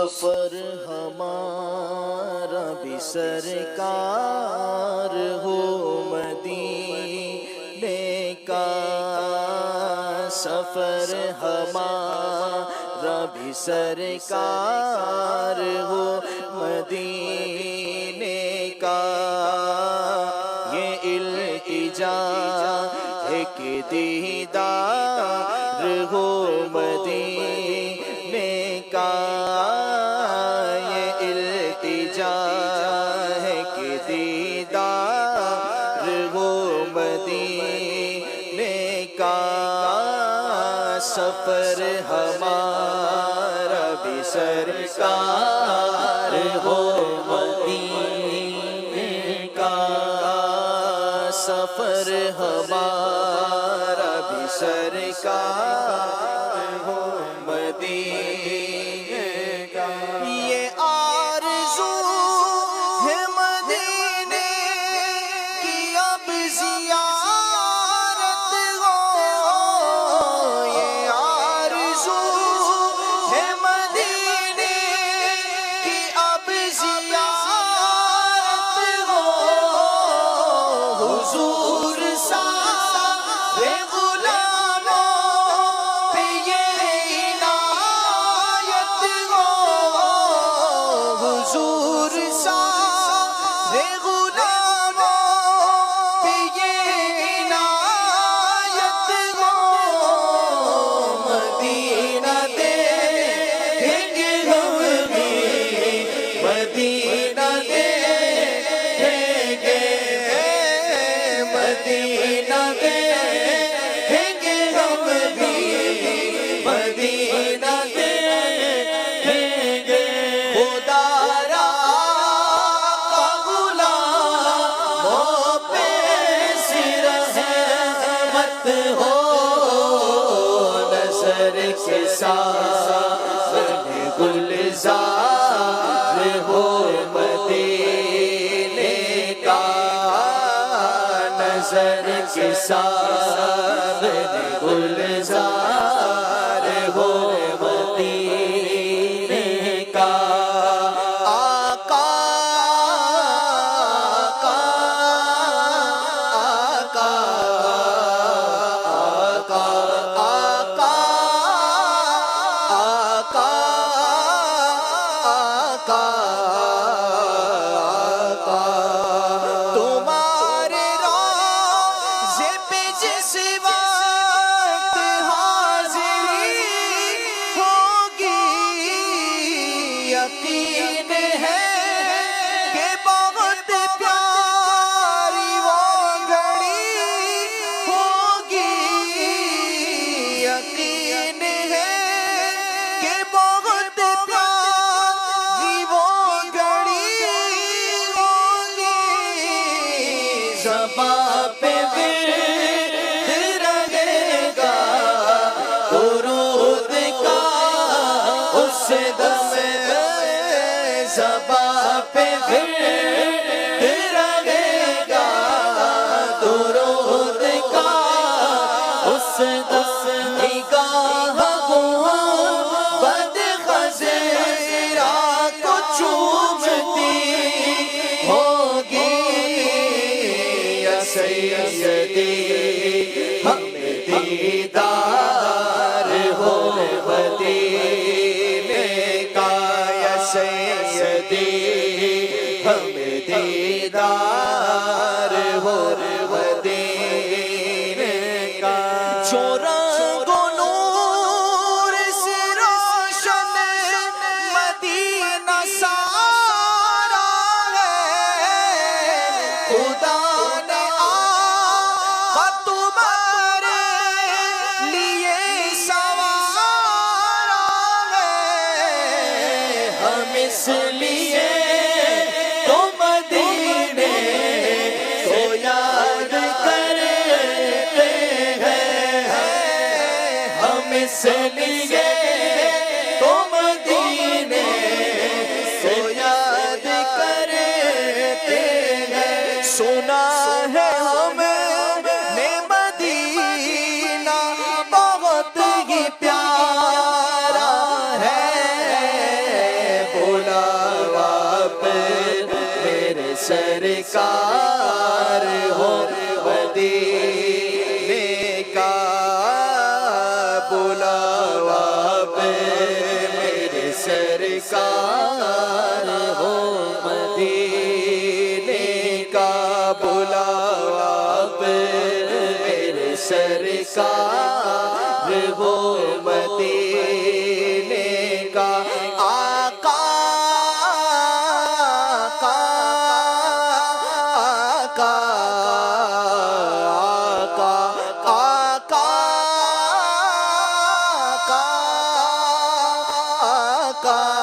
سفر ہمارا بھی سرکار ہو مدینے کا، سفر ہمارا بھی سرکار ہو مدینے کا، یہ التجا ہے کہ دیدار ہو مدینے کا، یہ التجا ہے کہ دیدار ہو مدینے کا، سفر ہمارا بھی سرکار ہو مدینے کا، سفر ہمارا بھی سرکار ہو مدینے کا، یہ آرزو ہے مدینے کی اب زیارت ہو، یہ آرزو ہے مدینے کی اب زیارت ہو، حضور سارے غلاموں پہ یہ عنایت ہو، حضور سارے غلاموں پہ یہ عنایت ہو، مدینہ دیکھیں گے ہم بھی، مدینہ دیکھیں گے، مدینہ دیکھیں گے ہم بھی، مدینہ دیکھیں گے، خدا را کا غلاموں پہ رحمت ہو، نظر کے ساتھ گلزار ہو مدینے کا، نظر کے ساتھ گلزار ہو مدینے کا، آقا آقا آقا آقا آقا آقا آقا، تمہارے روضے پہ جس وقت حاضری ہوگی، یقین ہے کہ بہت پیاری وہ گھڑی ہوگی، یقین ہے کہ بہت پیاری وہ گھڑی ہوگی، زباں پہ ورد رہے گا درود کا اس دم، زباں پہ ورد رہے گا درود کا اس دم، نگاہ گنبد خضرا کو چومتی ہوگی، یا سیدی ہمیں دیدار ہو مدینے کا، یا سیدی ہمیں دیدار ہو مدینے کا، جو رنگ و نور سے روشن مدینہ سارا ہے، خدا نے آقا تمہارے لیے سوارا ہے، ہم اس لیے تو مدینے کو یاد کرتے ہیں، ہم اس لیے تو مدینے کو یاد کرتے ہیں، سنا ہے ہم نے مدینہ بہت ہی پیارا ہے، سرکار ہو مدینے کا بلاوا پہ میرے سرکار ہو مدینے کا بلاوا پہ میرے سرکار ہو مدینے کا آقا آقا